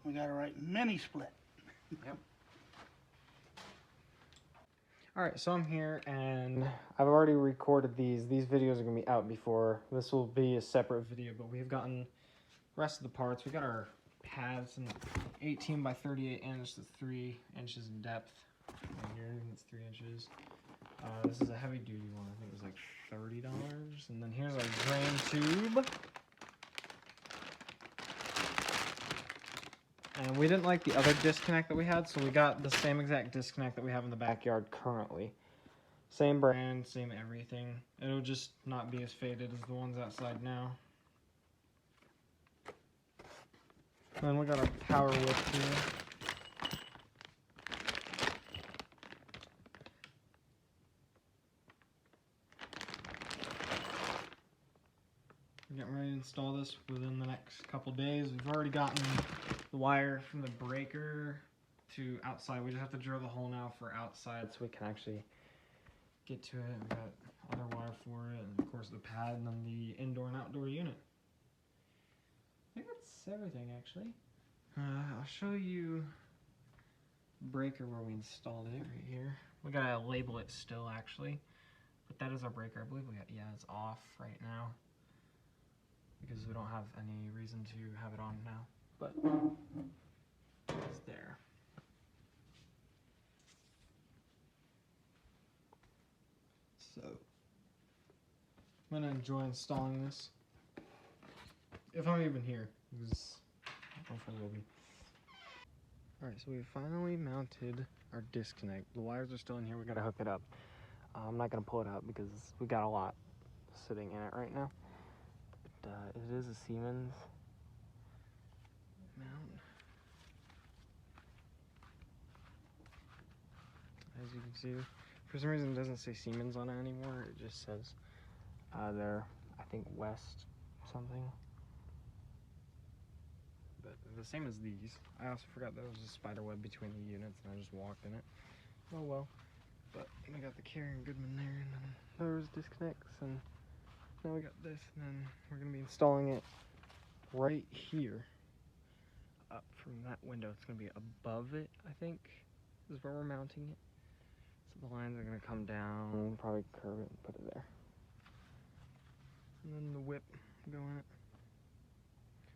We got to write mini split. Yep. Alright, so I'm here and I've already recorded these. These videos are going to be out before. This will be a separate video, but we've gotten the rest of the parts. We got our pads in 18 by 38 inch, that's 3 inches in depth. Right here, it's 3 inches. This is a heavy duty one. I think it was like $30. And then here's our drain tube. And we didn't like the other disconnect that we had, so we got the same exact disconnect that we have in the backyard currently. Same brand, same everything. It'll just not be as faded as the ones outside now. And then we got our power whip here. We're getting ready to install this within the next couple days. We've already gotten the wire from the breaker to outside. We just have to drill the hole now for outside so we can actually get to it. We got other wire for it, and of course the pad, and then the indoor and outdoor unit. I think that's everything actually. I'll show you the breaker where we installed it right here. We gotta label it still actually, but that is our breaker. I believe yeah, it's off right now because we don't have any reason to have it on now. But it's there. So I'm gonna enjoy installing this. If I'm even here, because I don't know if I will be. Alright, so we finally mounted our disconnect. The wires are still in here, we gotta hook it up. I'm not gonna pull it out because we got a lot sitting in it right now. But it is a Siemens mount. As you can see, for some reason it doesn't say Siemens on it anymore. It just says they're, I think, West something. But the same as these. I also forgot there was a spider web between the units and I just walked in it. Oh well. But we got the Carrier Goodman there, and then there was disconnects, and now we got this, and then we're going to be installing it right here. Up from that window. It's going to be above it, I think, is where we're mounting it. So the lines are gonna come down, we'll probably curve it and put it there. And then the whip go in it.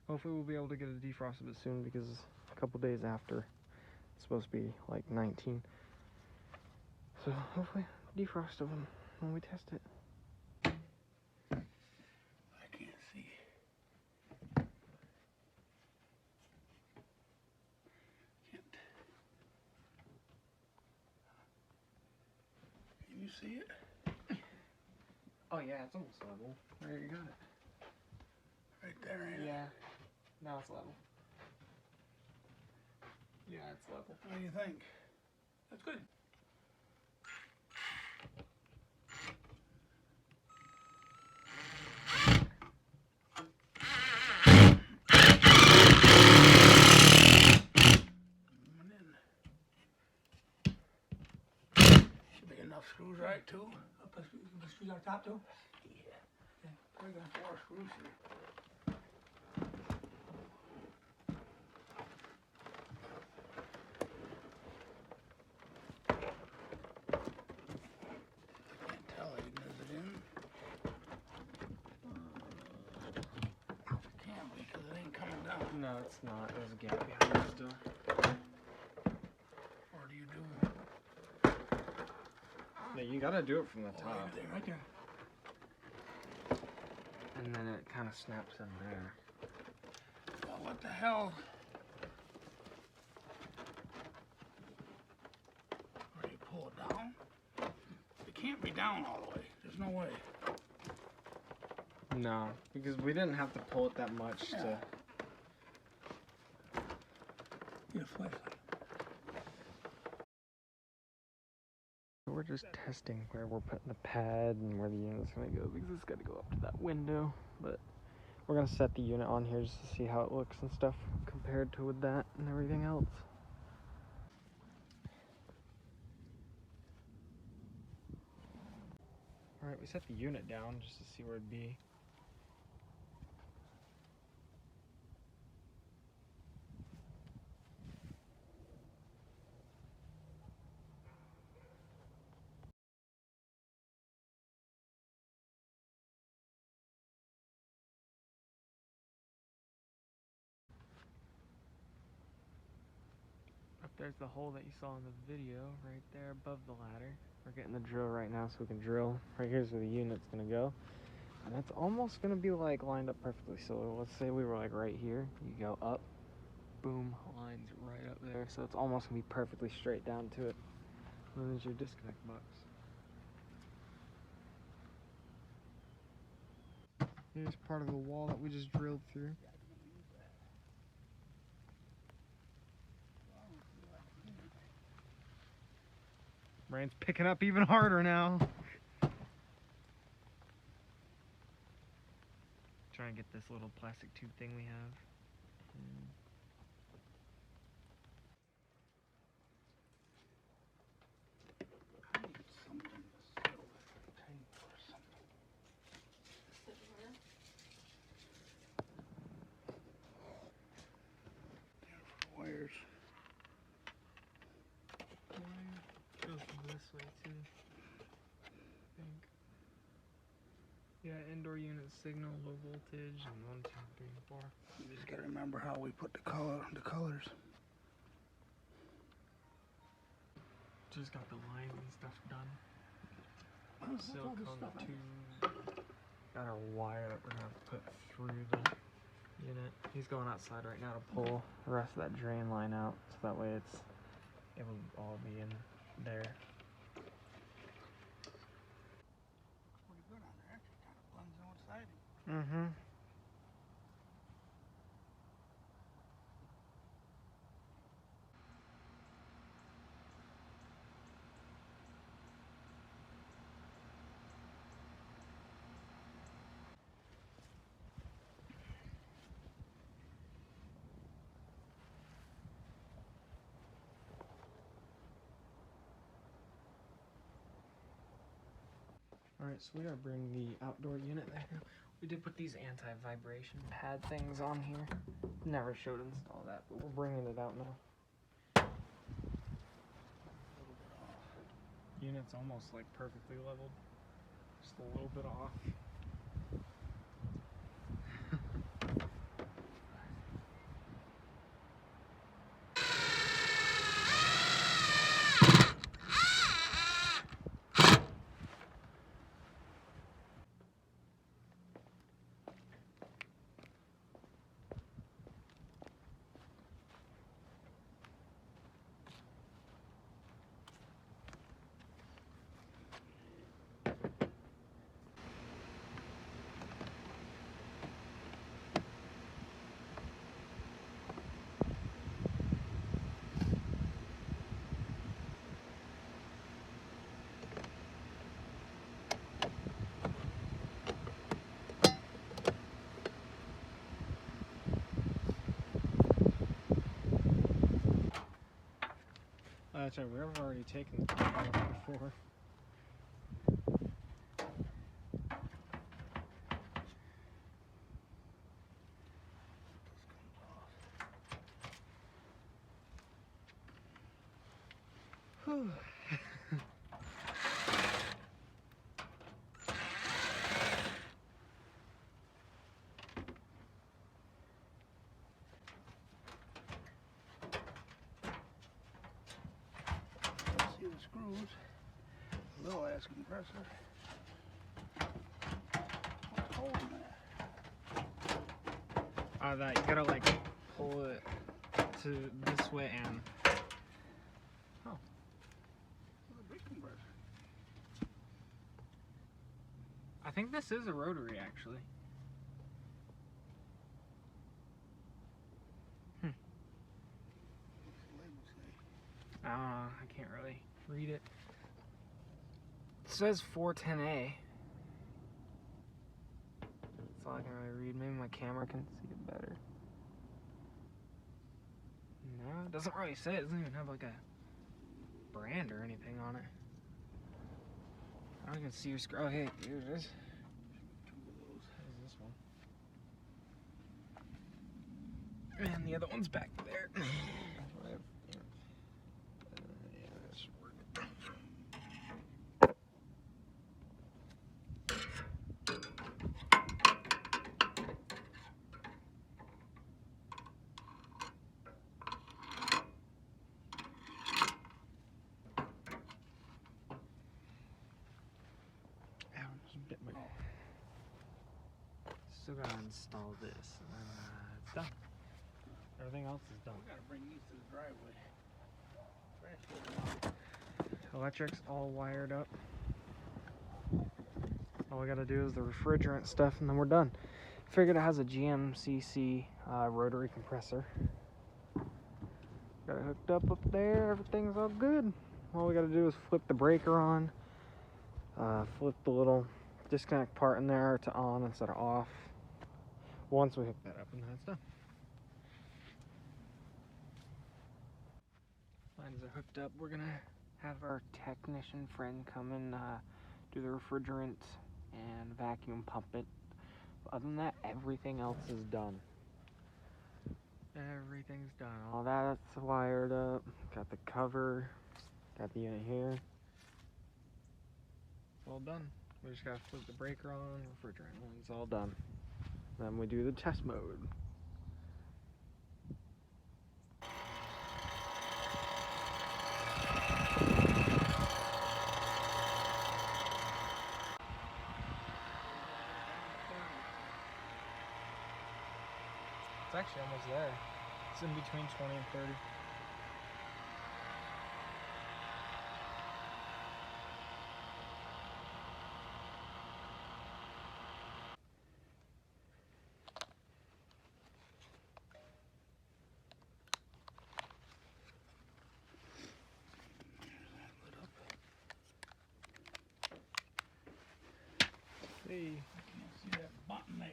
Hopefully we'll be able to get a defrost of it soon because a couple days after it's supposed to be like 19. So hopefully defrost of them when we test it. I can't see. Can't. Can you see it? Oh yeah, it's almost level. There, you got it. Right there, ain't it? Yeah. Now it's level. Yeah, it's level. What do you think? That's good. Coming in. Should be enough screws, right, too? Put screws on top too? Yeah. Okay. Probably got 4 screws here. Can't tell, Aiden, is it in? It can't be, because it ain't coming down. No, it's not. There's a gap behind it still. Or do you do? Yeah, you gotta do it from the Oh, top. right there, right there. And then it kind of snaps in there. Well, what the hell? Or do you pull it down? It can't be down all the way. There's no way. No, because we didn't have to pull it that much to... Get a flashlight. We're just testing where we're putting the pad and where the unit's gonna go because it's gotta go up to that window. But we're gonna set the unit on here just to see how it looks and stuff compared to with that and everything else. Alright, we set the unit down just to see where it'd be. Up there's the hole that you saw in the video, right there above the ladder. We're getting the drill right now so we can drill. Right here's where the unit's gonna go. And it's almost gonna be like lined up perfectly. So let's say we were like right here. You go up, boom, lines right up there. So it's almost gonna be perfectly straight down to it. And then there's your disconnect box. Here's part of the wall that we just drilled through. Rain's picking up even harder now. Try and get this little plastic tube thing we have. I need something to sit over the table or something. There for the wires. Goes this way too. I think. Yeah, indoor unit signal, low voltage, and 1, 2, 3, 4. You just gotta remember how we put the colors. Just got the lines and stuff done. What's all this Silicone stuff? tube. Got our wire that we're gonna put through the unit. He's going outside right now to pull the rest of that drain line out, so that way it'll all be in there. Pretty good on there. Actually, kind of blends in with siding. Mm-hmm. Alright, so we gotta bring the outdoor unit there. We did put these anti-vibration pad things on here. Never showed install that, but we're bringing it out now. unit's almost like perfectly leveled. Just a little bit off. That's right, we've already taken the top off before. Whew. See the screws. Little ass compressor. What's holding that? That you gotta like pull it to this way and It's a big compressor. I think this is a rotary actually. What's the label say? I don't know, I can't really read it. It says 410A. That's all I can really read. Maybe my camera can see it better. No, it doesn't really say. It doesn't even have like a brand or anything on it. I don't even see your screw. Oh, hey, here it is. Two of those. There's this one. And the other one's back there. Still gotta install this, and then it's done. Everything else is done. We gotta bring these to the driveway. Electric's all wired up. All we gotta do is the refrigerant stuff, and then we're done. Figured it has a GMCC rotary compressor. Got it hooked up there. Everything's all good. All we gotta do is flip the breaker on, flip the little disconnect part in there to on instead of off. Once we hook that up, and then it's done. Lines are hooked up. We're gonna have our technician friend come and do the refrigerant and vacuum pump it. Other than that, everything else is done. Everything's done. All that's wired up. Got the cover. Got the unit here. It's all done. We just gotta flip the breaker on, refrigerant, and it's all done. Then we do the test mode. It's actually almost there. It's in between 20 and 30. Hey. Can't see that button there.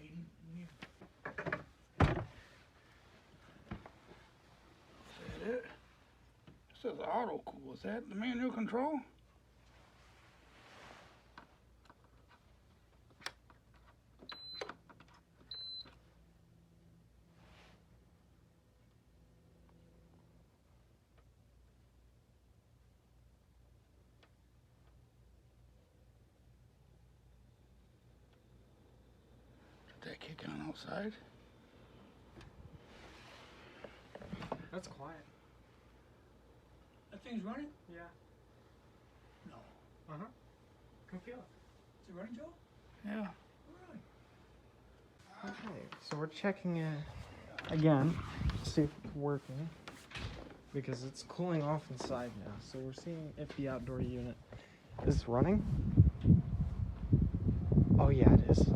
Is that it? It says auto cool. Is that the manual control? that kick on outside. That's quiet. That thing's running? Yeah. No. Uh-huh. Can feel it. Is it running, Joe? Yeah. Really? Okay, so we're checking it again to see if it's working because it's cooling off inside now. So we're seeing if the outdoor unit is running. Oh yeah, it is.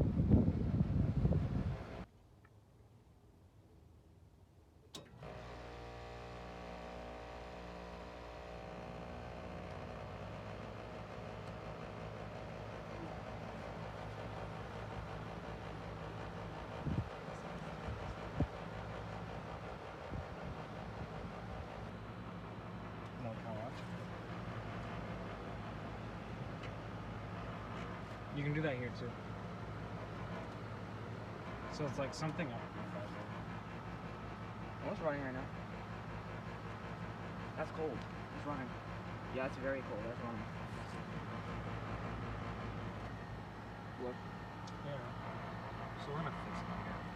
No power. You can do that here too. So it's like something up. Oh, it's running right now. That's cold. It's running. Yeah, it's very cold. That's running. Look. Yeah. So we're gonna fix it here.